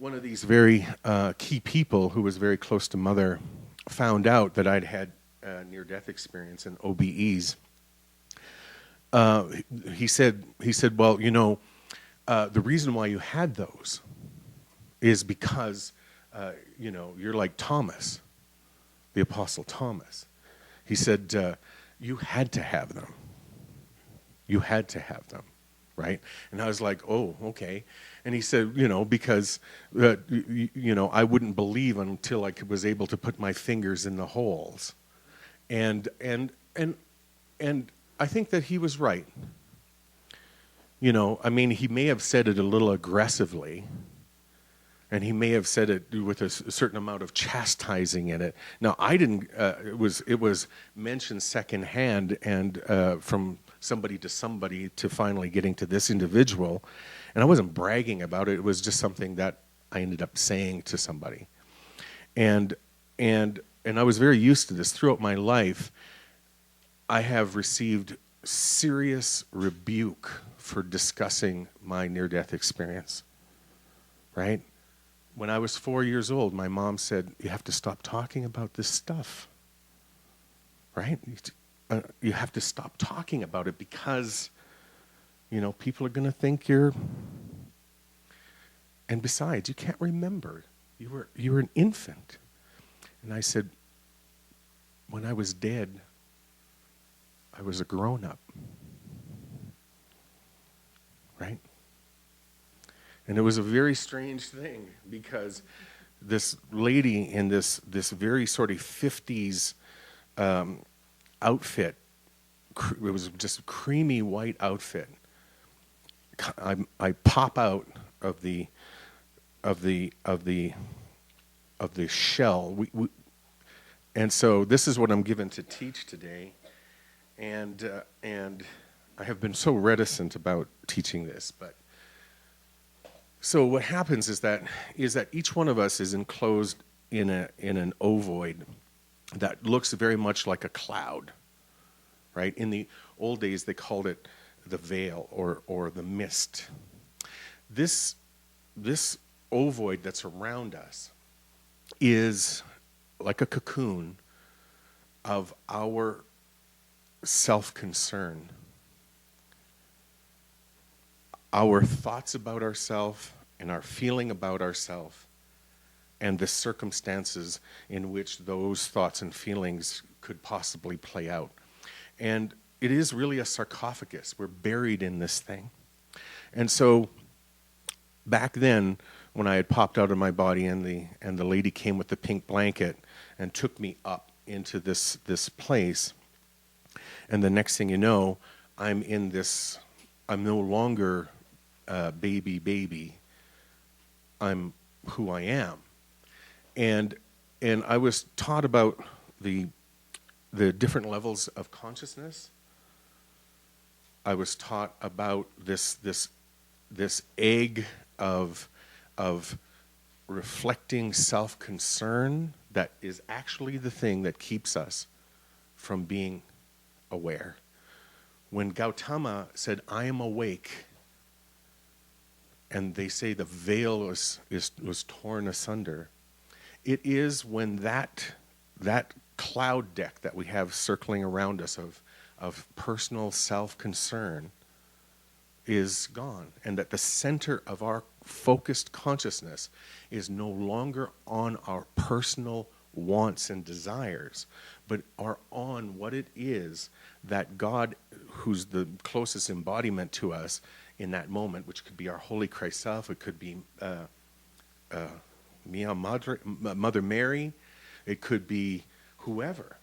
one of these very key people who was very close to Mother found out that I'd had a near-death experience in OBEs. Uh, he said, well, the reason why you had those is because, you're like Thomas, the Apostle Thomas. He said, you had to have them. You had to have them, right? And I was like, oh, okay. And he said, because, I wouldn't believe until I was able to put my fingers in the holes. And I think that he was right. He may have said it a little aggressively, and he may have said it with a certain amount of chastising in it. Now, I didn't. It was mentioned secondhand, and from somebody to finally getting to this individual, and I wasn't bragging about it. It was just something that I ended up saying to somebody, and I was very used to this throughout my life. I have received serious rebuke for discussing my near-death experience, right? When I was 4 years old, my mom said, you have to stop talking about this stuff, right? You have to stop talking about it because, people are going to think you're... And besides, you can't remember. You were an infant. And I said, when I was dead, I was a grown-up, right? And it was a very strange thing because this lady in this very sort of 50s outfit, it was just a creamy white outfit. I pop out of the shell. And so this is what I'm given to teach today. And I have been so reticent about teaching this, but so what happens is that each one of us is enclosed in an ovoid that looks very much like a cloud, right? In the old days, they called it the veil or the mist. This ovoid that's around us is like a cocoon of our self-concern, our thoughts about ourselves and our feeling about ourselves, and the circumstances in which those thoughts and feelings could possibly play out. And it is really a sarcophagus. We're buried in this thing. And so back then, when I had popped out of my body and the lady came with the pink blanket and took me up into this place, and the next thing you know, I'm no longer baby. I'm who I am. And I was taught about the different levels of consciousness. I was taught about this egg of reflecting self-concern that is actually the thing that keeps us from being aware. When Gautama said, I am awake, and they say the veil was torn asunder, it is when that cloud deck that we have circling around us of personal self-concern is gone, and that the center of our focused consciousness is no longer on our personal wants and desires, but are on what it is that God, who's the closest embodiment to us in that moment, which could be our Holy Christ self, it could be Mother Mary, it could be whoever,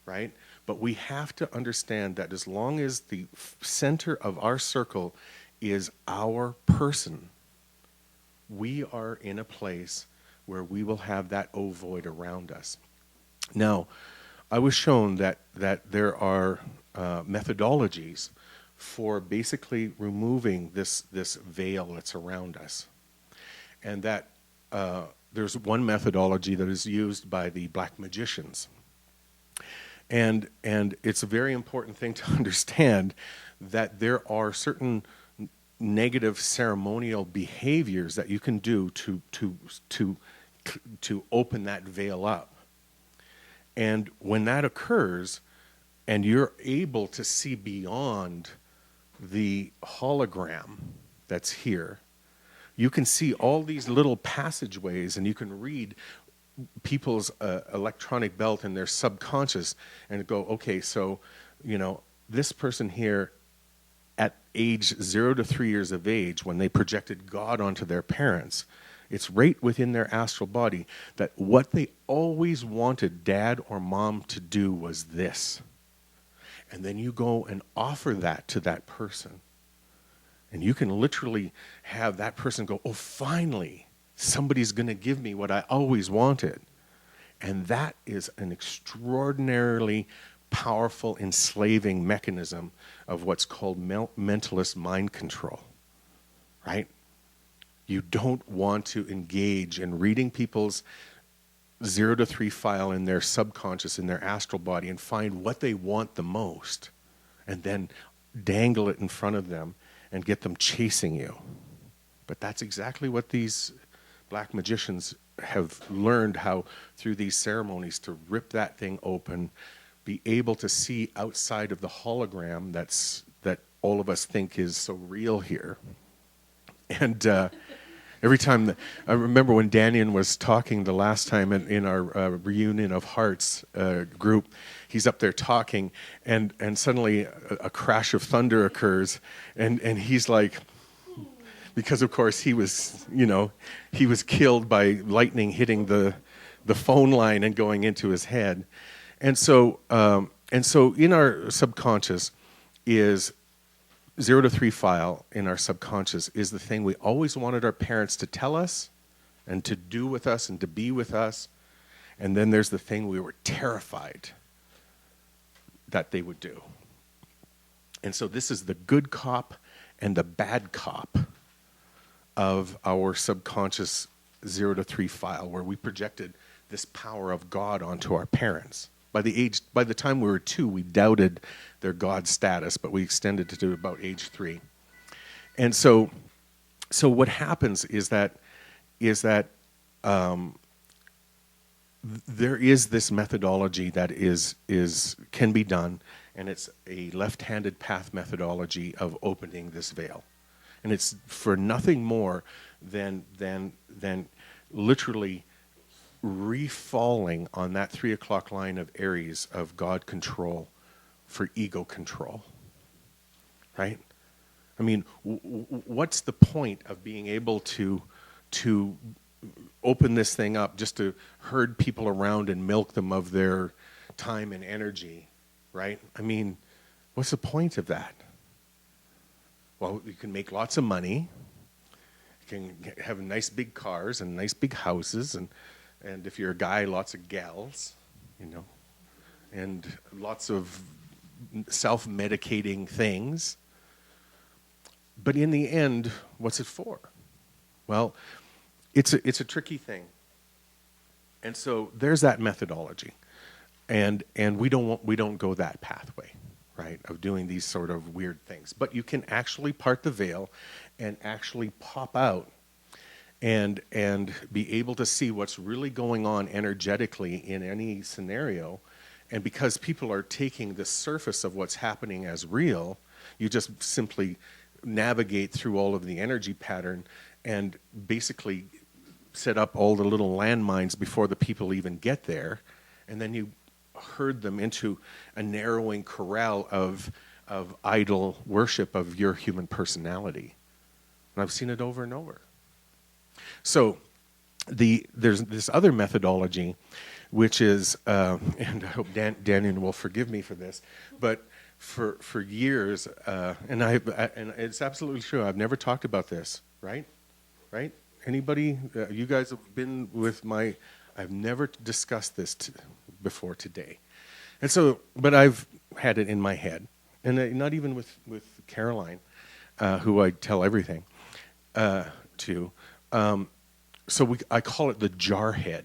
right? But we have to understand that as long as the center of our circle is our person, we are in a place where we will have that ovoid around us. Now, I was shown that there are methodologies for basically removing this veil that's around us. And that there's one methodology that is used by the black magicians. And it's a very important thing to understand that there are certain negative ceremonial behaviors that you can do to open that veil up. And when that occurs, and you're able to see beyond the hologram that's here, you can see all these little passageways, and you can read people's electronic belt and their subconscious and go, okay, so, this person here at age 0 to 3 years of age, when they projected God onto their parents, it's right within their astral body that what they always wanted dad or mom to do was this. And then you go and offer that to that person. And you can literally have that person go, oh, finally, somebody's going to give me what I always wanted. And that is an extraordinarily powerful enslaving mechanism of what's called mentalist mind control, right? You don't want to engage in reading people's 0 to 3 file in their subconscious, in their astral body, and find what they want the most, and then dangle it in front of them and get them chasing you. But that's exactly what these black magicians have learned, how through these ceremonies to rip that thing open, be able to see outside of the hologram that all of us think is so real here. And every time, I remember when Daniel was talking the last time in our Reunion of Hearts group, he's up there talking, and suddenly a crash of thunder occurs, and he's like, because of course he was killed by lightning hitting the phone line and going into his head. And so in our subconscious is 0 to 3 file in our subconscious is the thing we always wanted our parents to tell us and to do with us and to be with us. And then there's the thing we were terrified that they would do. And so this is the good cop and the bad cop of our subconscious 0 to 3 file, where we projected this power of God onto our parents. By the time we were 2, we doubted their God status, but we extended it to about age 3. And so what happens is that there is this methodology that can be done, and it's a left-handed path methodology of opening this veil. And it's for nothing more than literally refalling on that 3 o'clock line of Aries of God control for ego control, right? I mean, what's the point of being able to open this thing up just to herd people around and milk them of their time and energy, right? I mean, what's the point of that? Well, you can make lots of money, you can have nice big cars and nice big houses, and if you're a guy, lots of gals, and lots of self-medicating things. But in the end, what's it for? Well, it's a tricky thing. And so there's that methodology. And we don't go that pathway, right, of doing these sort of weird things. But you can actually part the veil and actually pop out and be able to see what's really going on energetically in any scenario. And because people are taking the surface of what's happening as real, you just simply navigate through all of the energy pattern and basically set up all the little landmines before the people even get there. And then you herd them into a narrowing corral of idol worship of your human personality. And I've seen it over and over. So there's this other methodology, which is, and I hope Daniel will forgive me for this, but for years, and it's absolutely true, I've never talked about this, right? Anybody, you guys have been with I've never discussed this before today. And so, but I've had it in my head, and not even with Caroline, who I tell everything to. So I call it the jarhead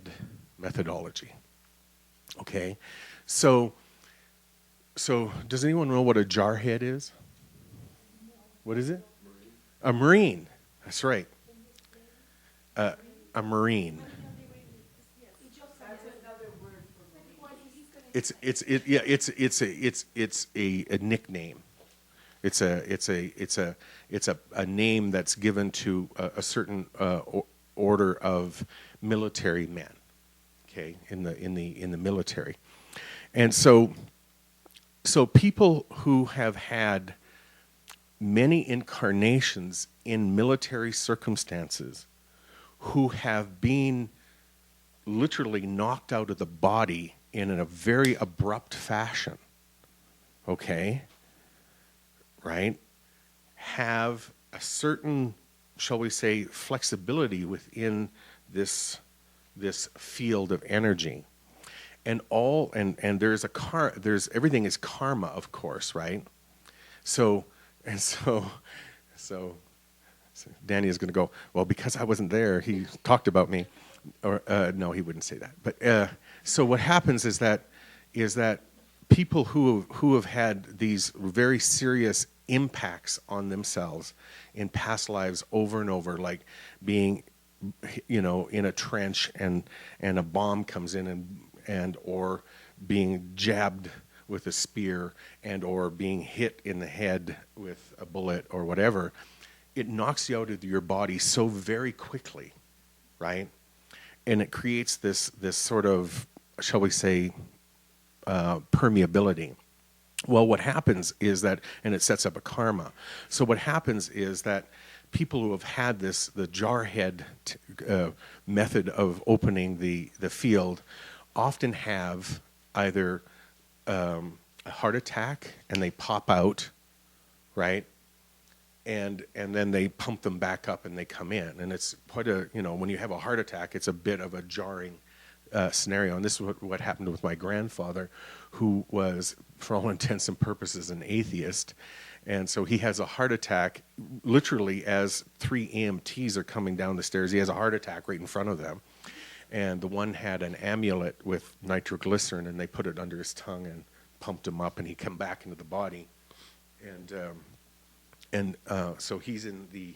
methodology. Okay, so does anyone know what a jarhead is? What is it? A Marine. That's right. Uh, a Marine. It's a nickname. It's a name that's given to a certain order of military men. Okay, in the military, and so people who have had many incarnations in military circumstances, who have been literally knocked out of the body in a very abrupt fashion, okay, right, have a certain, shall we say, flexibility within this field of energy. And there's everything is karma, of course, right? So and so Danny is going to go, well, because I wasn't there, he talked about me. Or no, he wouldn't say that. But so what happens is that people who have had these very serious impacts on themselves in past lives over and over, like being, in a trench and a bomb comes in and or being jabbed with a spear and or being hit in the head with a bullet or whatever, it knocks you out of your body so very quickly, right? And it creates this sort of, shall we say, permeability. Well, what happens is that, and it sets up a karma. So what happens is that people who have had the jarhead method of opening the field often have either a heart attack and they pop out, right? And then they pump them back up and they come in. And it's quite when you have a heart attack, it's a bit of a jarring scenario. And this is what happened with my grandfather, who was, for all intents and purposes, an atheist. And so he has a heart attack literally as 3 EMTs are coming down the stairs. He has a heart attack right in front of them. And the one had an amulet with nitroglycerin, and they put it under his tongue and pumped him up, and he came back into the body. And so he's in the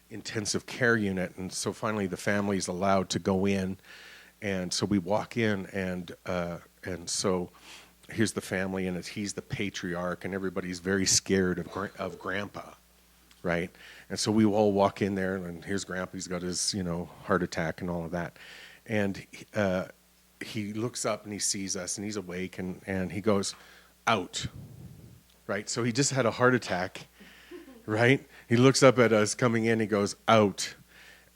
intensive care unit, and so finally the family's allowed to go in, and so we walk in, and so here's the family, and he's the patriarch, and everybody's very scared of Grandpa, right? And so we all walk in there, and here's Grandpa. He's got his heart attack and all of that, and he looks up and he sees us, and he's awake, and he goes, "Out," right? So he just had a heart attack. Right? He looks up at us coming in, he goes, "Out."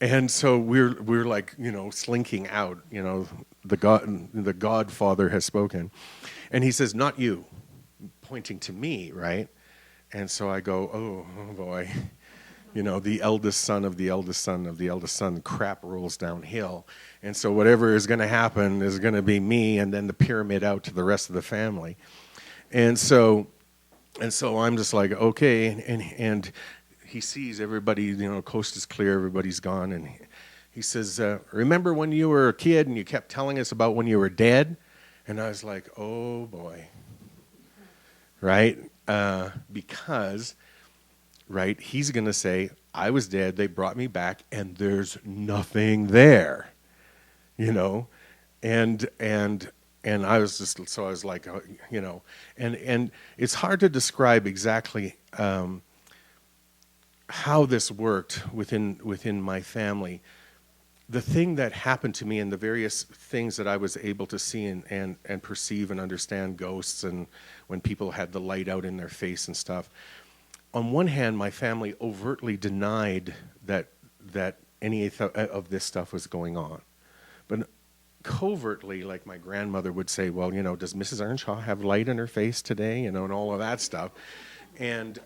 And so we're like, slinking out, the Godfather has spoken. And he says, "Not you," pointing to me, right? And so I go, oh boy, the eldest son of the eldest son of the eldest son, crap rolls downhill. And so whatever is going to happen is going to be me, and then the pyramid out to the rest of the family. And so I'm just like, okay, and he sees everybody, coast is clear, everybody's gone, and he says, "Remember when you were a kid and you kept telling us about when you were dead?" And I was like, oh boy, right? Because, right, he's going to say, "I was dead, they brought me back, and there's nothing there," and I was just, so I was like, and it's hard to describe exactly how this worked within my family. The thing that happened to me and the various things that I was able to see and perceive and understand, ghosts and when people had the light out in their face and stuff. On one hand, my family overtly denied that any of this stuff was going on. But covertly, like my grandmother would say, "Well, does Mrs. Earnshaw have light in her face today?" And all of that stuff. And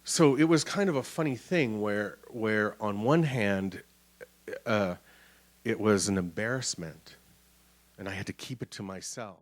so it was kind of a funny thing where on one hand, it was an embarrassment, and I had to keep it to myself.